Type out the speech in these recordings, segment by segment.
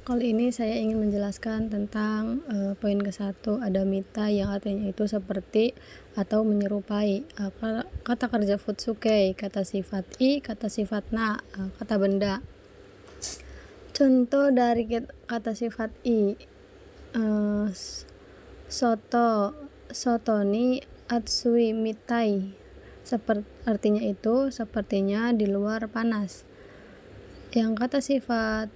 Kali ini saya ingin menjelaskan tentang poin ke-1, ada mita yang artinya itu seperti atau menyerupai. Kata kerja futsukei, kata sifat i, kata sifat na, kata benda. Contoh dari kata sifat i, soto ni atsui mitai, artinya itu sepertinya di luar panas. Yang kata sifat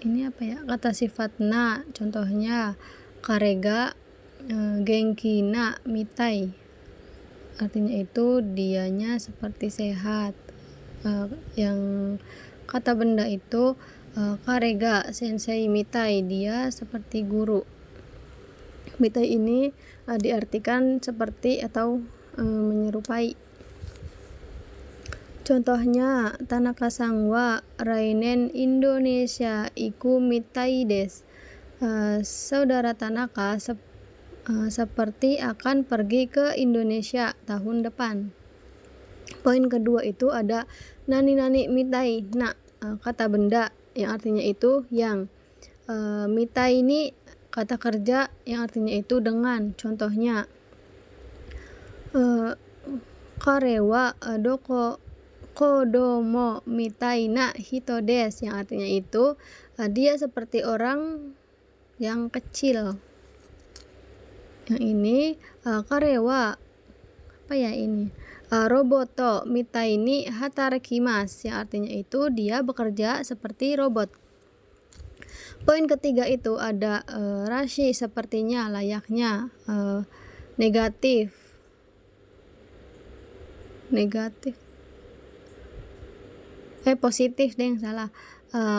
ini kata sifat na, contohnya karega genki na mitai, artinya itu dianya seperti sehat. Yang kata benda itu karega sensei mitai, dia seperti guru. Mitai ini diartikan seperti atau menyerupai. Contohnya, Tanaka-san wa rainen Indonesia iku mitai desu. Saudara Tanaka seperti akan pergi ke Indonesia tahun depan. Poin kedua itu ada nani-nani mitai na, kata benda yang artinya itu yang. Mitai ini kata kerja yang artinya itu dengan. Contohnya, kare wa kodomo mitai na hito desu, yang artinya itu dia seperti orang yang kecil. Yang ini kare wa roboto mitai ni hatarakimasu, yang artinya itu dia bekerja seperti robot. Poin ketiga itu ada rashi, sepertinya, layaknya, negatif positif salah.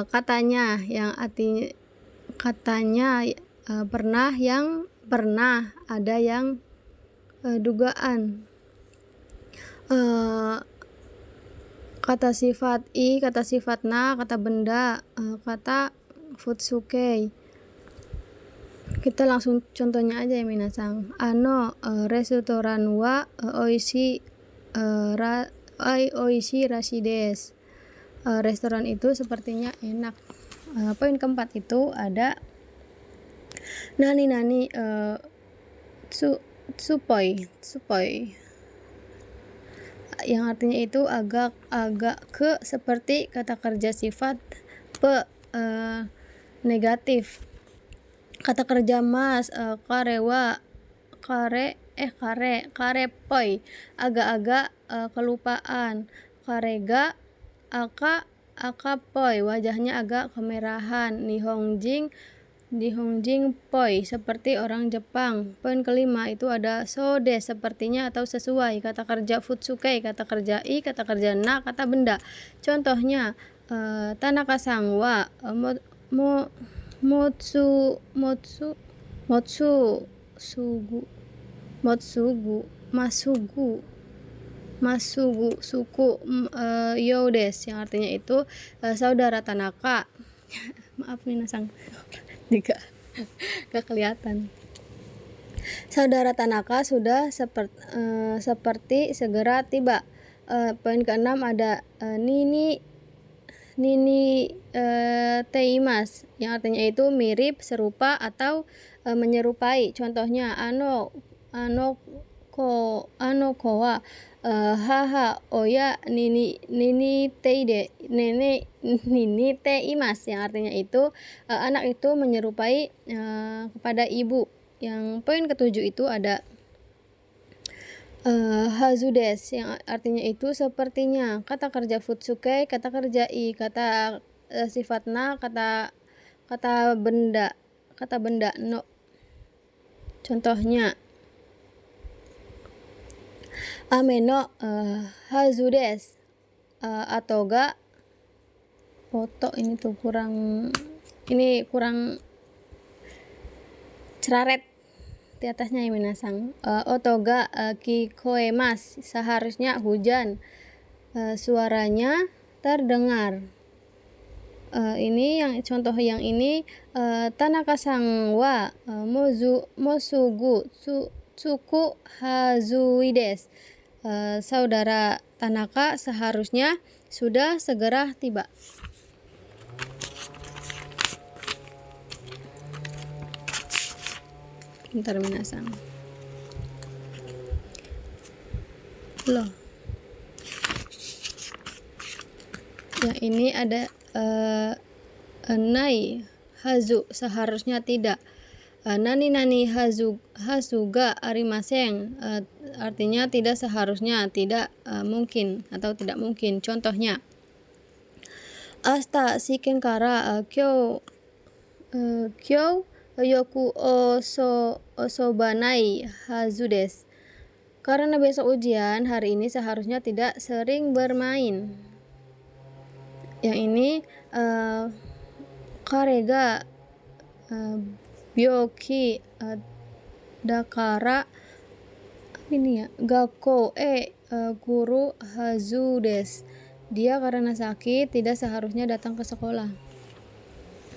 Katanya yang artinya pernah, yang pernah, ada yang dugaan. Kata sifat i, kata sifat na, kata benda, kata futsukei. Kita langsung contohnya aja ya minasang. Restoran wa oishi rashi desu. Restoran itu sepertinya enak. Poin keempat itu ada nani-nani tsupoi, yang artinya itu agak ke, seperti kata kerja sifat negatif. Kata kerja mas, karewa karepoi, agak-agak kelupaan. Karega akapoi, wajahnya agak kemerahan. Nihongjin poi, seperti orang Jepang. Poin kelima itu ada so desu, sepertinya atau sesuai. Kata kerja futsukei, kata kerja i, kata kerja na, kata benda. Contohnya, Tanaka-san wa masugu suku yo desu, yang artinya itu saudara Tanaka maaf minasang juga gak kelihatan. Saudara Tanaka sudah seperti segera tiba. Poin keenam ada nini teimas, yang artinya itu mirip, serupa, atau menyerupai. Contohnya, ano ko wa haha oya nini teimas, yang artinya itu anak itu menyerupai kepada ibu. Yang poin ketujuh itu ada hazu desu, yang artinya itu sepertinya. Kata kerja futsukei, kata kerja i, kata sifat na, kata benda no. Contohnya, ame no hazu desu, atau ga foto ini kurang ceraret di atasnya ya minasang. Otoga kikoemas, seharusnya hujan, suaranya terdengar. Ini yang contoh yang ini, Tanaka-san wa mosugu tsuku hazui desu. Saudara Tanaka seharusnya sudah segera tiba. Bentar minasang. Loh. Yang ini ada nai hazu, seharusnya tidak. Nani hazuga arimaseng, artinya tidak seharusnya, tidak mungkin atau tidak mungkin. Contohnya, asta shikenkara kyou yoku osobanai hazu desu. Karena besok ujian, hari ini seharusnya tidak sering bermain. Yang ini karega byoki dakara ini ya gakko guru hazu desu. Dia karena sakit tidak seharusnya datang ke sekolah.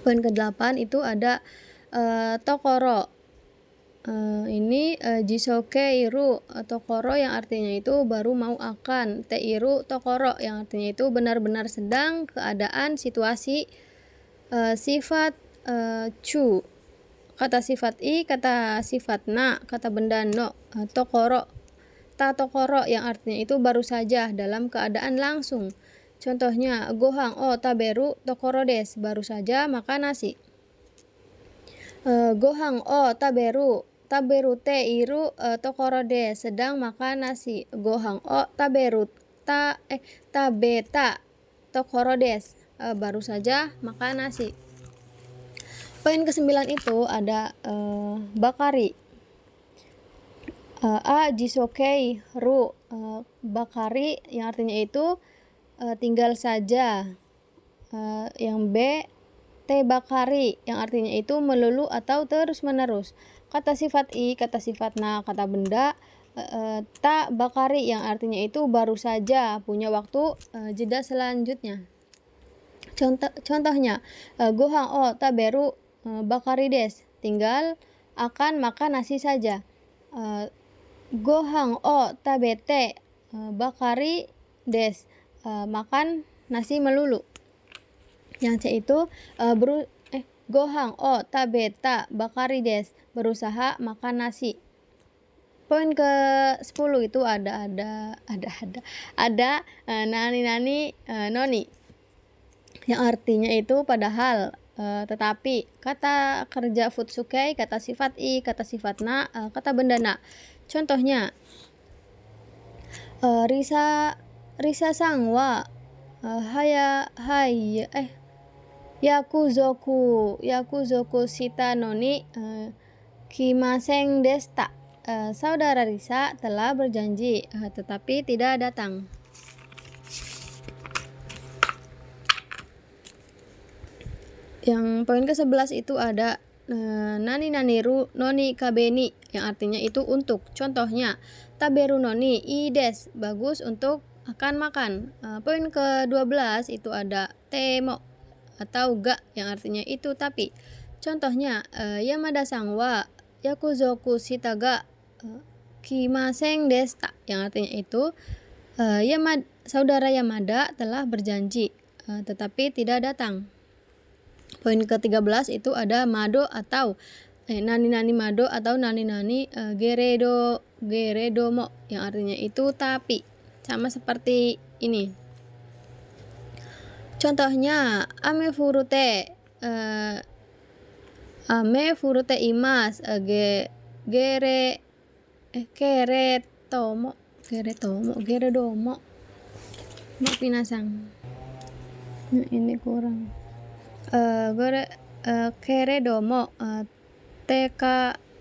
Poin ke-8 itu ada tokoro. Ini jisoke iru tokoro yang artinya itu baru mau akan. Te iru tokoro yang artinya itu benar-benar sedang, keadaan, situasi. Sifat chu, kata sifat i, kata sifat na, kata benda no. Tokoro, ta tokoro yang artinya itu baru saja, dalam keadaan langsung. Contohnya, gohang o taberu tokoro desu, baru saja makan nasi. Gohang o taberu te iru tokoro desu, sedang makan nasi. Gohang o taberu tabeta tokoro desu, baru saja makan nasi. Poin ke-9 itu ada bakari. Jisokei ru, bakari yang artinya itu tinggal saja. Yang B, te bakari yang artinya itu melulu atau terus menerus. Kata sifat i, kata sifat na, kata benda. Ta bakari yang artinya itu baru saja, punya waktu jeda selanjutnya. Contohnya, gohang o taberu bakari desu, tinggal akan makan nasi saja. Gohang o tabete bakari desu, makan nasi melulu. Yang C itu gohang o tabeta bakari desu, berusaha makan nasi. Poin ke-10 itu ada nani noni yang artinya itu padahal, tetapi. Kata kerja futsukei, kata sifat i, kata sifat na, kata benda na. Contohnya, Risa sang wa yakuzoku shita noni kimaseng desta. Saudara Risa telah berjanji tetapi tidak datang. Yang poin ke-11 itu ada nani noni kabeni yang artinya itu untuk. Contohnya, taberu noni i desu, bagus untuk akan makan. Poin ke-12 itu ada temo atau ga yang artinya itu tapi. Contohnya, Yamada sang wa yakuzoku shita ga kimaseng desta yang artinya itu saudara Yamada telah berjanji tetapi tidak datang. Poin ke-13 itu ada mado atau nani mado atau nani geredomo yang artinya itu tapi, sama seperti ini. Contohnya, ame furute imas geredomo. Maaf minasang. Ini kurang. Keredomo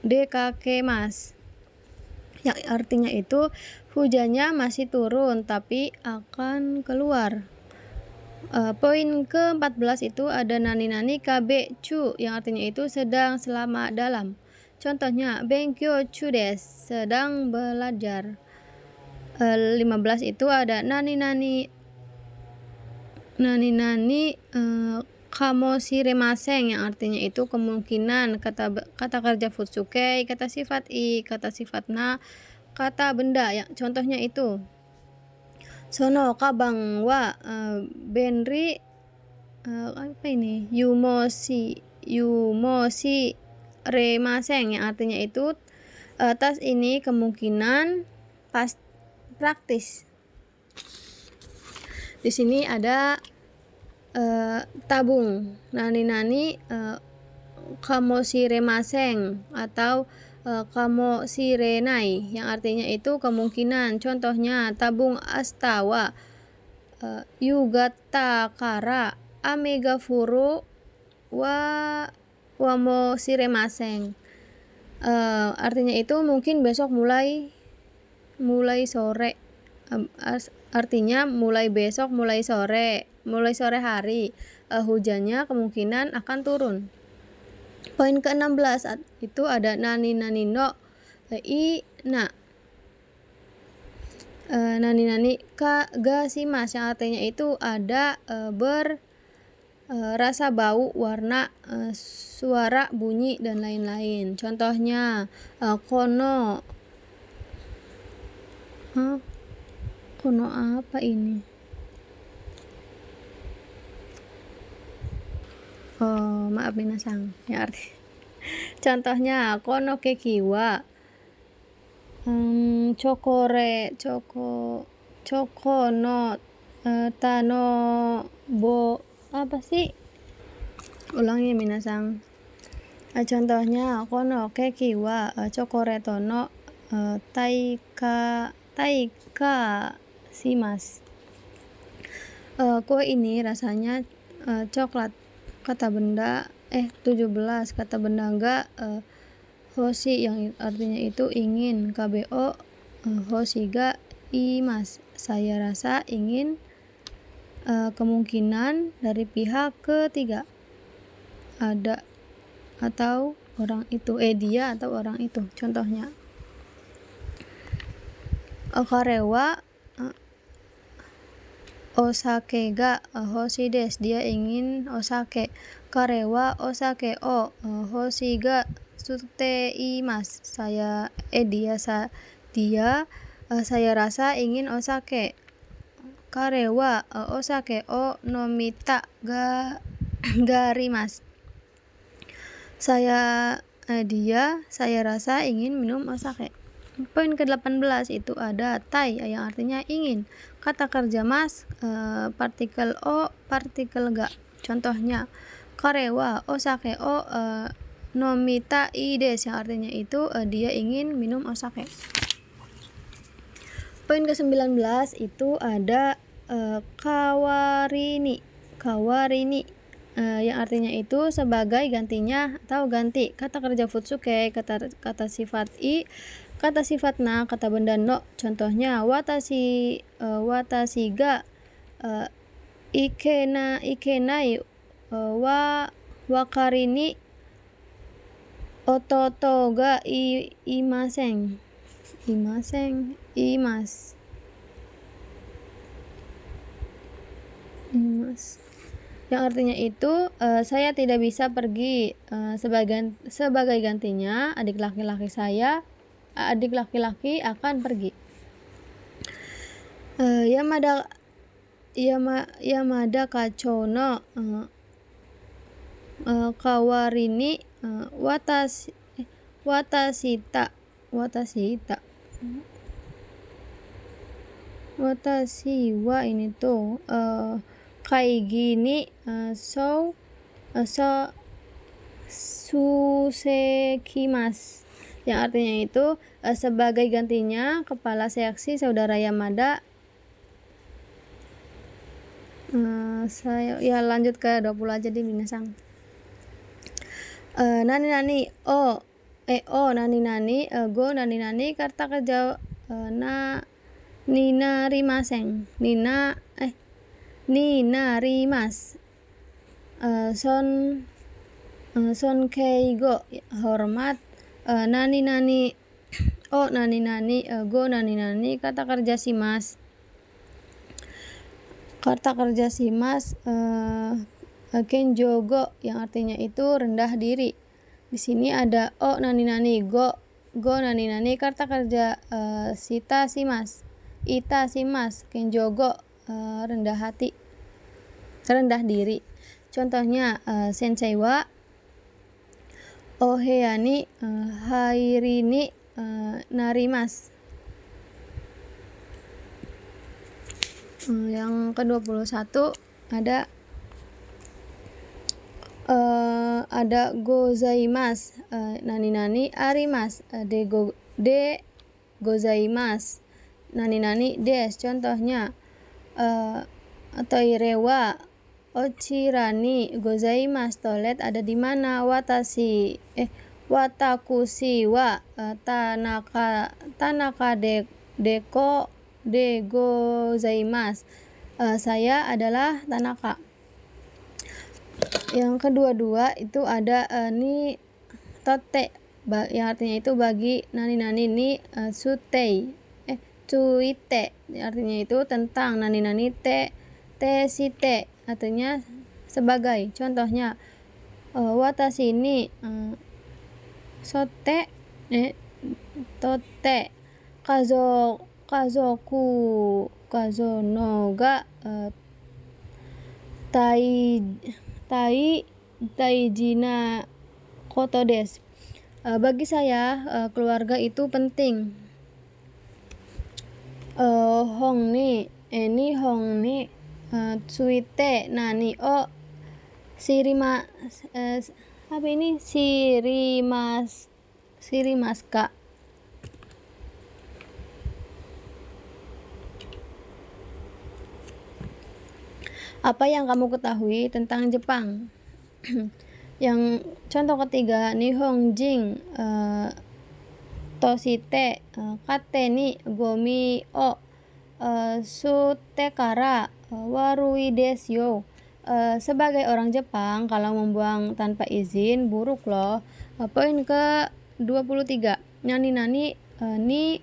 dekakemas yang artinya itu hujannya masih turun tapi akan keluar. Poin ke-14 itu ada nani kabe chu yang artinya itu sedang, selama, dalam. Contohnya, benkyo chu desu, sedang belajar. 15 itu ada nani kamoshiremaseng yang artinya itu kemungkinan. Kata kerja futsukei, kata sifat i, kata sifat na, kata benda yang contohnya itu sono kabang wa yumoshi remaseng, yang artinya itu tas ini kemungkinan praktis. Di sini ada tabung. Nani kamo shiremaseng atau kamo shirenai, yang artinya itu kemungkinan. Contohnya tabung astawa yugata kara ame ga furu wa mo shiremaseng. Artinya itu mungkin besok mulai sore. Artinya mulai besok, mulai sore hari hujannya kemungkinan akan turun. Poin ke-16 itu ada nani no ina. Nani ga shimasu, yang artinya itu ada rasa bau, warna, suara, bunyi, dan lain-lain. Contohnya kono apa ini? Maaf minasang, ya arti. Contohnya kono keki wa choko no tano bo, apa sih? Ulangi minasang. Contohnya kono keki wa chokoreto no taika shimasu. Kue ini rasanya coklat. Kata benda 17 kata benda ga hoshi, yang artinya itu ingin. KBO hoshi ga imasu, saya rasa ingin. Kemungkinan dari pihak ketiga, ada atau orang itu, dia atau orang itu. Contohnya karewa osake ga hoshi desu, dia ingin osake. Karewa osake o hoshi ga sute imasu, dia saya rasa ingin osake. Karewa osake o nomita ga arimasu, saya rasa ingin minum osake. Poin ke-18 itu ada tai, yang artinya ingin. Kata kerja mas, partikel o, partikel ga. Contohnya karewa osake o nomita desu, yang artinya itu dia ingin minum osake. Poin ke-19 itu ada kawarini, yang artinya itu sebagai gantinya atau ganti. Kata kerja futsuke, kata sifat i, kata sifat na, kata benda no. Contohnya watashi ga ikenai wa wakarini ototo ga imasu, yang artinya itu saya tidak bisa pergi. Sebagai gantinya adik laki-laki akan pergi. Yamada kacho no kawarini watashi wa ini tuh kaigi ni susekimasu, yang artinya itu sebagai gantinya kepala seksi saudara Yamada. Saya lanjut ke 20 aja di minasang. Nani o nani go nani kata kerja nina rimaseng, nina rimas, son keigo hormat. Nani o nani go nani kata kerja shimasu. Kata kerja shimasu kenjogo, yang artinya itu rendah diri. Di sini ada o nani go nani kata kerja shita shimasu, ita shimasu, kenjogo rendah diri. Contohnya sensei wa Oheani hairini narimas. Yang ke-21 ada gozaimasu, nani arimas, de gozaimasu, nani des. Contohnya toire wa ochirani gozaimasu, toilet ada di mana. Watakushi wa tanaka de gozaimasu, saya adalah Tanaka. Yang kedua itu ada ni tote, yang artinya itu bagi. Nani ni cuite, artinya itu tentang. Nani te shite, artinya sebagai. Contohnya watashi ni tote kazoku no ga taiji na koto desu. Bagi saya keluarga itu penting. Hong ni tsuite nani o shirimasu ka. Apa yang kamu ketahui tentang Jepang? Yang contoh ketiga, Nihonjin toshite kate ni gomi o sute kara warui desu yo. Sebagai orang Jepang, kalau membuang tanpa izin buruk loh. Poin ke-23, nani ni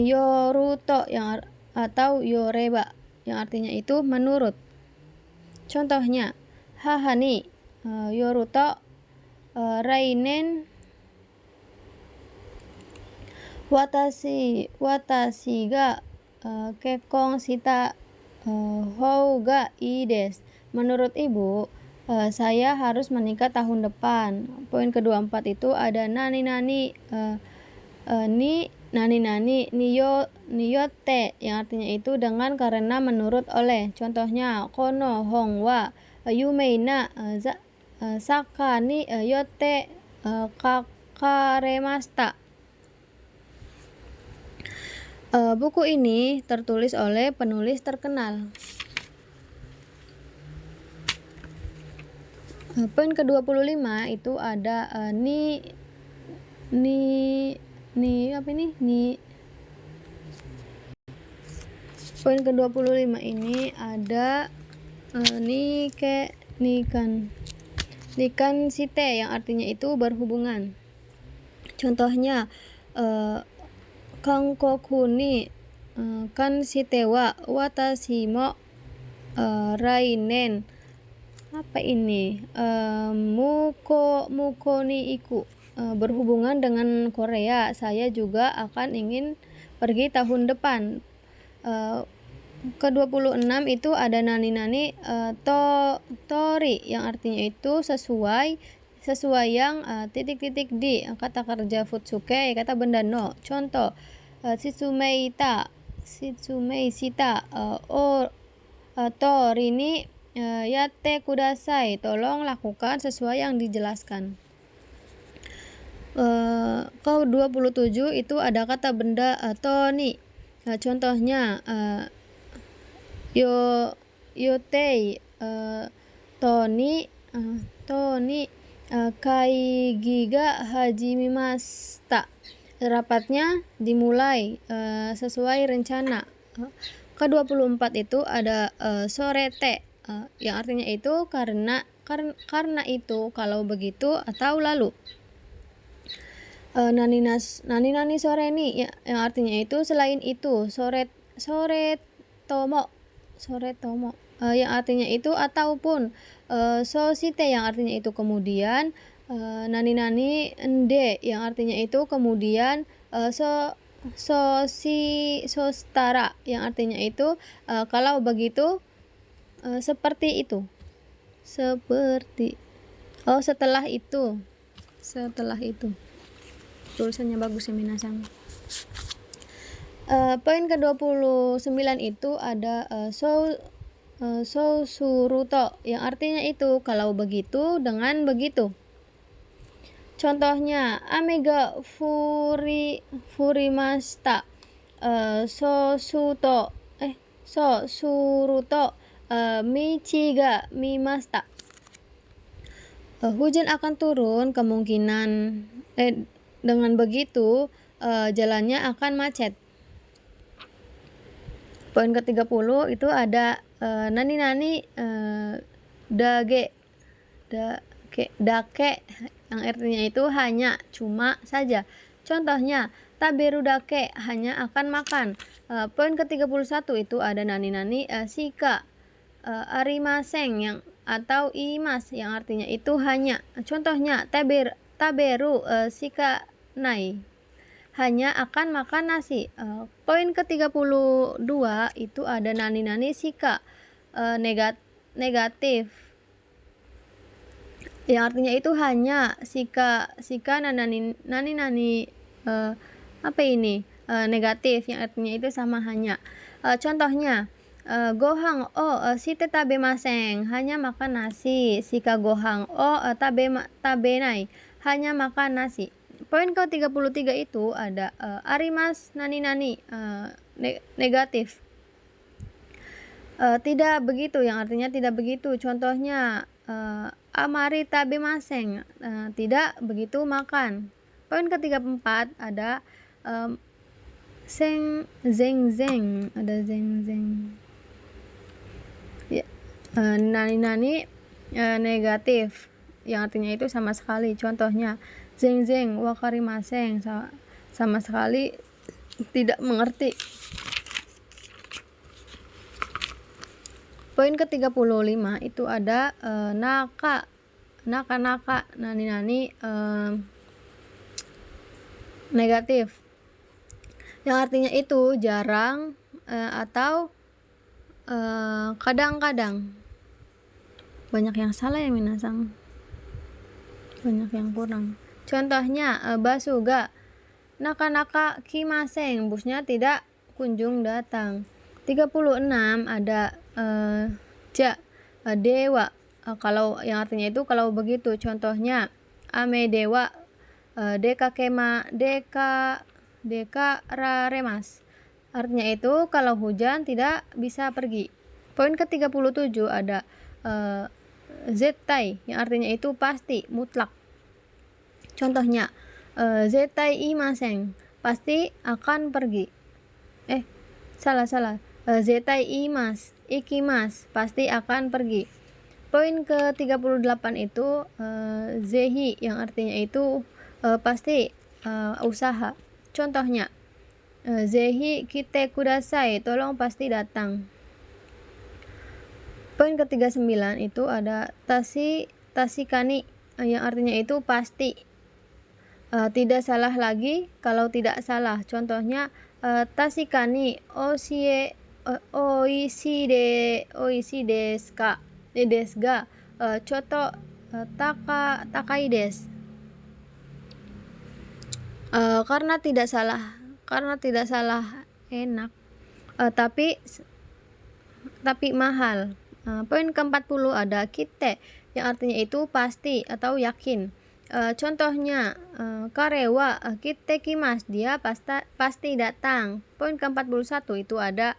yoruto atau yoreba, yang artinya itu menurut. Contohnya haha ni yoruto rainen watashi ga kekkon shita hou ga ii desu. Menurut ibu, saya harus menikah tahun depan. Poin ke-24 itu ada nani niyote, yang artinya itu dengan, karena, menurut, oleh. Contohnya kono hong wa yumei na saka ni yote kakaremashita. Buku ini tertulis oleh penulis terkenal. Poin ke-25 itu ada poin ke-25 ini ada nikan site, yang artinya itu berhubungan. Contohnya kankoku ni kan shite wa watashi mo rainen muko ni iku, berhubungan dengan Korea, saya juga akan ingin pergi tahun depan. Ke-26 itu ada nani tori, yang artinya itu sesuai yang di. Kata kerja futsuke, kata benda no. Contoh shitsumei shita tori ni yatte kudasai, tolong lakukan sesuai yang dijelaskan. Ke-27 itu ada kata benda toni. Contohnya yotei toni kaigi ga hajimemashita, rapatnya dimulai sesuai rencana. Ke-24 itu ada sorete, yang artinya itu karena itu, kalau begitu, atau lalu. Nani sore ni, yang artinya itu selain itu. Sore tomo, yang artinya itu ataupun. Soshite, yang artinya itu kemudian. Nani ende, yang artinya itu kemudian. Sostara, yang artinya itu kalau begitu, seperti itu. Oh, setelah itu. Tulisannya bagus ya minasang. Poin ke-29 itu ada so suruto, yang artinya itu kalau begitu dengan begitu. Contohnya amega furimashita, so suruto, michi ga mimashita. Hujan akan turun, kemungkinan dengan begitu jalannya akan macet. Poin ke-30 itu ada nani dake, yang artinya itu hanya, cuma saja. Contohnya taberu dake, hanya akan makan. Poin ke-31 itu ada nani shika arimaseng, yang atau imas, yang artinya itu hanya. Contohnya taberu shika nai, hanya akan makan nasi. Poin ke-32 itu ada nani shika negatif, yang artinya itu hanya. Shika nani negatif, yang artinya itu sama hanya. Contohnya gohang shite tabemasen, hanya makan nasi. Shika gohang tabenai, hanya makan nasi. Poin ke-33 itu ada arimas nani negatif, tidak begitu, yang artinya tidak begitu. Contohnya amari tabemasen, tidak begitu makan. Poin ke-34 ada zeng, ada zeng ya, nani negatif, yang artinya itu sama sekali. Contohnya zeng wakarimasen, sama sekali tidak mengerti. Poin ke-35 itu ada naka nani negatif, yang artinya itu jarang atau kadang-kadang. Banyak yang salah ya minasang, banyak yang kurang. Contohnya basuga naka kimasen, busnya tidak kunjung datang. 36 ada dewa, kalau yang artinya itu kalau begitu. Contohnya ame dewa deka raremas, artinya itu kalau hujan tidak bisa pergi. Poin ke-37 ada zettai, yang artinya itu pasti, mutlak. Contohnya zettai imasen, pasti akan pergi. Salah zettai ikimas, pasti akan pergi. Poin ke-38 itu zehi, yang artinya itu pasti, usaha. Contohnya zehi kite kudasai, tolong pasti datang. Poin ke-39 itu ada tasikani, yang artinya itu pasti, tidak salah lagi kalau tidak salah. Contohnya tasikani oishii desu ga choto takai desu. Karena tidak salah enak, tapi mahal. Poin ke-40 ada kite, yang artinya itu pasti atau yakin. Contohnya karewa kite kimas, dia pasti datang. Poin ke-41 itu ada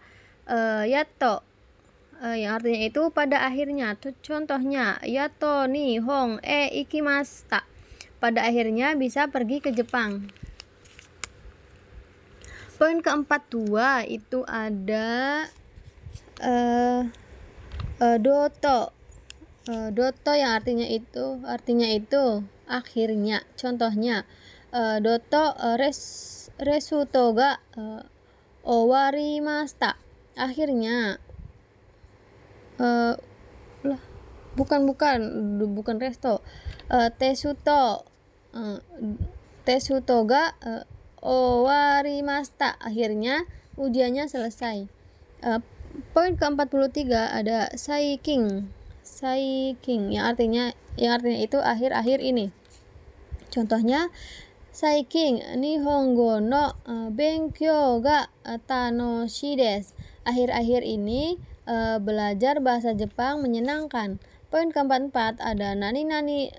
yato, yang artinya itu pada akhirnya. Contohnya yato nihon ikimashita, pada akhirnya bisa pergi ke Jepang. Poin ke-42 itu ada doto, yang artinya itu akhirnya. Contohnya doto resuto ga owarimashita, akhirnya. bukan resto, tesuto ga owarimashita, akhirnya ujiannya selesai. Poin ke-43 ada saiking, yang artinya yang artinya itu akhir-akhir ini. Contohnya, Saikin Nihongo no benkyou ga tanoshii desu. Akhir-akhir ini belajar bahasa Jepang menyenangkan. Poin keempat ada nani-nani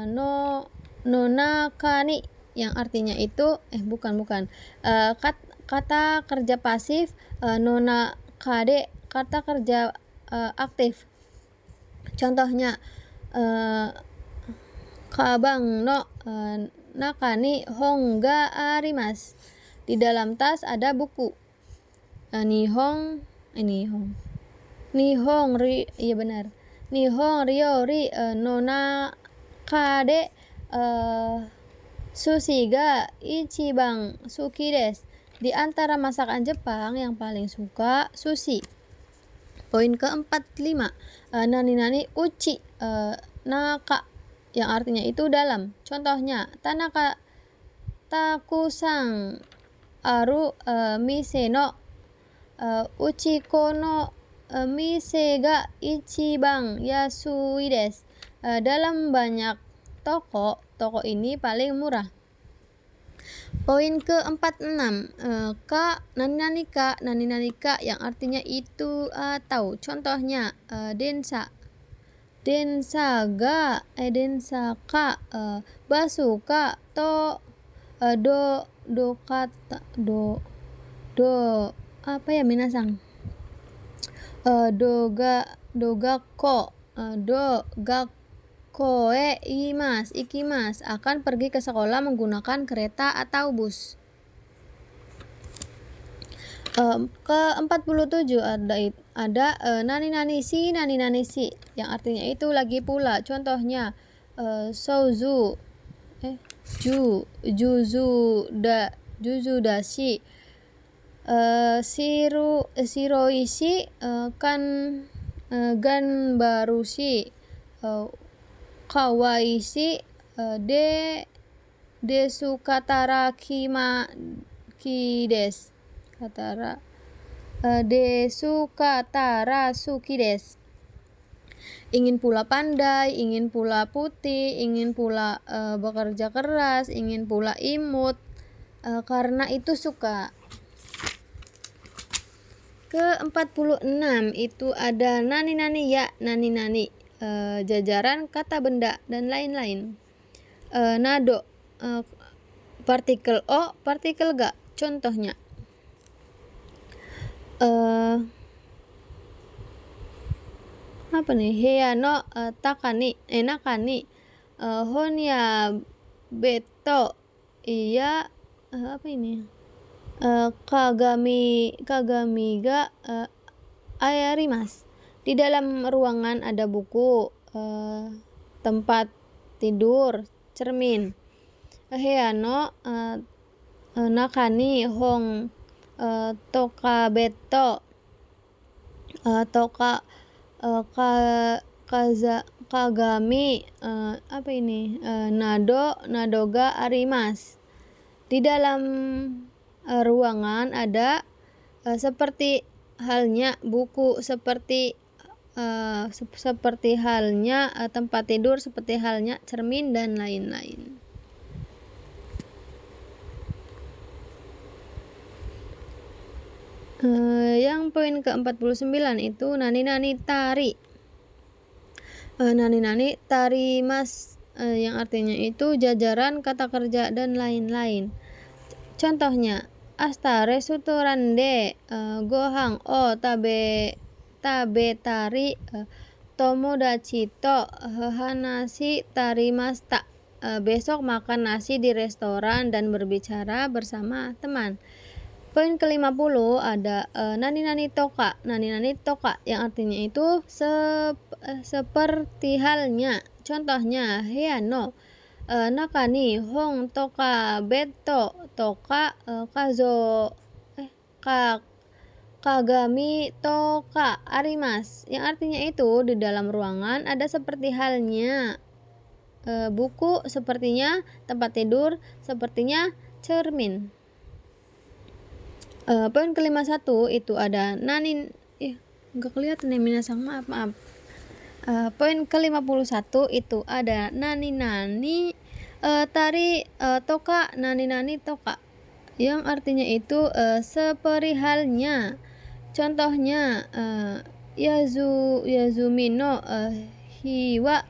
no nonakani yang artinya itu kata kerja pasif, nonakade kata kerja aktif. Contohnya, kabang no nakani hong ga arimasu. Di dalam tas ada buku. Nihong ryori nonakade sushi ga ichiban suki desu. Di antara masakan Jepang yang paling suka sushi. Poin ke-45, nani-nani uchi naka yang artinya itu dalam. Contohnya, Tanaka takusang aru mise no uchi kono mise ga ichiban yasui desu. Dalam banyak toko ini paling murah. Poin ke-46, nani-nani ka yang artinya itu tahu. Contohnya, densa ka basuka to apa ya minasang, dogakko ikimas akan pergi ke sekolah menggunakan kereta atau bus. Ke-47 ada nani-nani si yang artinya itu lagi pula. Contohnya, juzu dashi, shiroishi ganbarushi, kawaishi desukatara ki desu. Desukatara suki desu. Ingin pula pandai, ingin pula putih, ingin pula bekerja keras, ingin pula imut, karena itu suka. Ke-46 itu ada nani-nani ya, nani-nani, jajaran kata benda dan lain-lain. Nado, partikel o, partikel ga. Contohnya, heya no nakani honya beto iya kagami ga ayarimasu. Di dalam ruangan ada buku, tempat tidur, cermin. Heya no nakani hong toka beto toka kagami nadoga arimasu. Di dalam ruangan ada seperti halnya buku, seperti halnya tempat tidur, seperti halnya cermin dan lain-lain. Yang poin ke-49 itu nani-nani tari. Nani-nani tarimas yang artinya itu jajaran kata kerja dan lain-lain. Contohnya, asta restoran de gohan o tabe tari tomodachi to hanashi tarimashita. Besok makan nasi di restoran dan berbicara bersama teman. Poin ke-50 ada nani-nani toka. Nani-nani toka yang artinya itu seperti halnya. Contohnya, heya no nakani hong toka beto toka kagami toka arimasu. Yang artinya itu di dalam ruangan ada seperti halnya buku, sepertinya tempat tidur, sepertinya cermin. Poin ke-51 itu ada nggak kelihatan ya minasang, maaf. Poin ke-51 itu ada nani-nani tari toka, nani-nani toka, yang artinya itu seperihalnya. Contohnya Yazumino hiwa.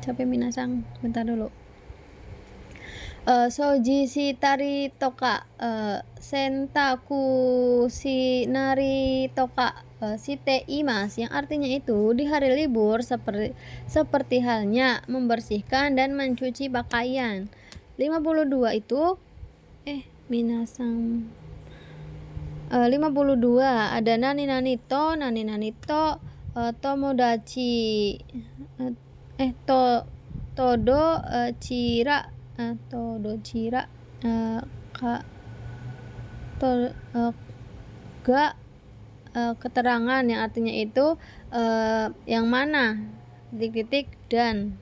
Capek minasang, bentar dulu. Soji si tari toka, sentaku si nari toka, site imas, yang artinya itu di hari libur seperti halnya membersihkan dan mencuci pakaian. 52 itu minasang 52 ada nani to tomodachi todo cira ga keterangan, yang artinya itu yang mana titik-titik dan.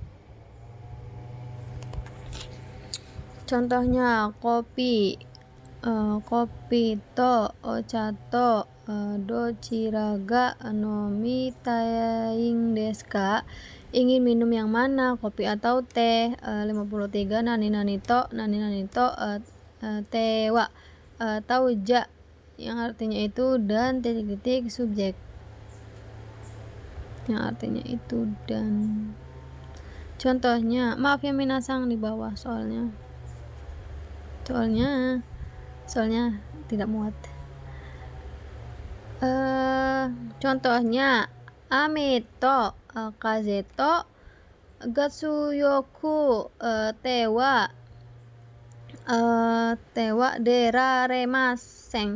Contohnya kopi to ochato dochiraga nomi taing desu ka, ingin minum yang mana, kopi atau teh. 53 nani to tewa tauja, yang artinya itu dan titik-titik subjek, yang artinya itu dan. Contohnya, maaf ya minasang di bawah soalnya tidak muat. Contohnya ameto kazeto gatsuyoku tewa deraremasen,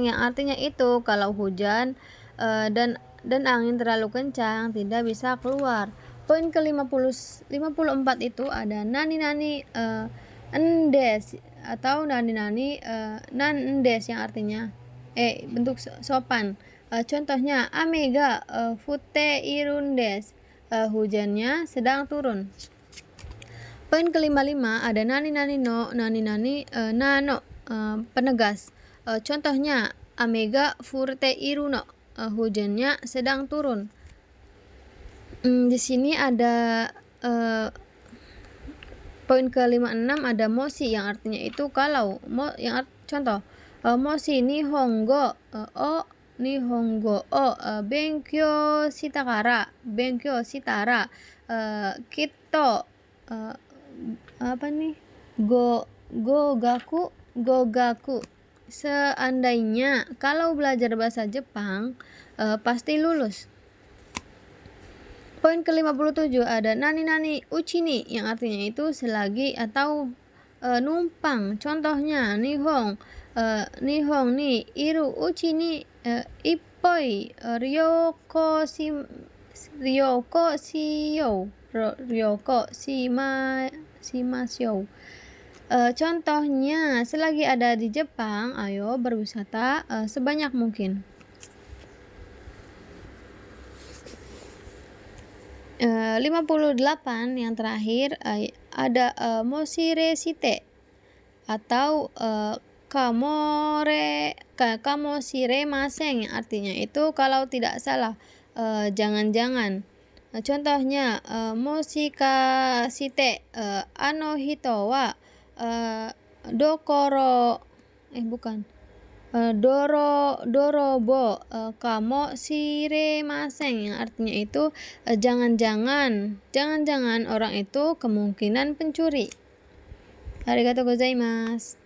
yang artinya itu kalau hujan dan angin terlalu kencang tidak bisa keluar. Poin ke-54 itu ada nani-nani endes atau nani-nani nan-endes, yang artinya bentuk sopan. Contohnya amega fute irundes, hujannya sedang turun. Poin ke-55 ada nani-nani nano penegas. Contohnya amega furte iruno, hujannya sedang turun. Di sini ada poin ke-56 ada moshi, yang artinya itu kalau. Contoh moshi nihongo benkyo shitara kito gogaku, seandainya kalau belajar bahasa Jepang pasti lulus. Poin ke-57 ada nani-nani uchini, yang artinya itu selagi atau numpang. Contohnya nihong ni iru uchini ippoi ryoko shimasyo. Contohnya, selagi ada di Jepang, ayo berwisata sebanyak mungkin. 58 yang terakhir ada moshireshite atau kamoshiremasen, yang artinya itu kalau tidak salah, jangan-jangan. Contohnya moshikashite ano hito wa dorobo kamo shiremasen, yang artinya itu jangan-jangan orang itu kemungkinan pencuri. Arigatou gozaimasu.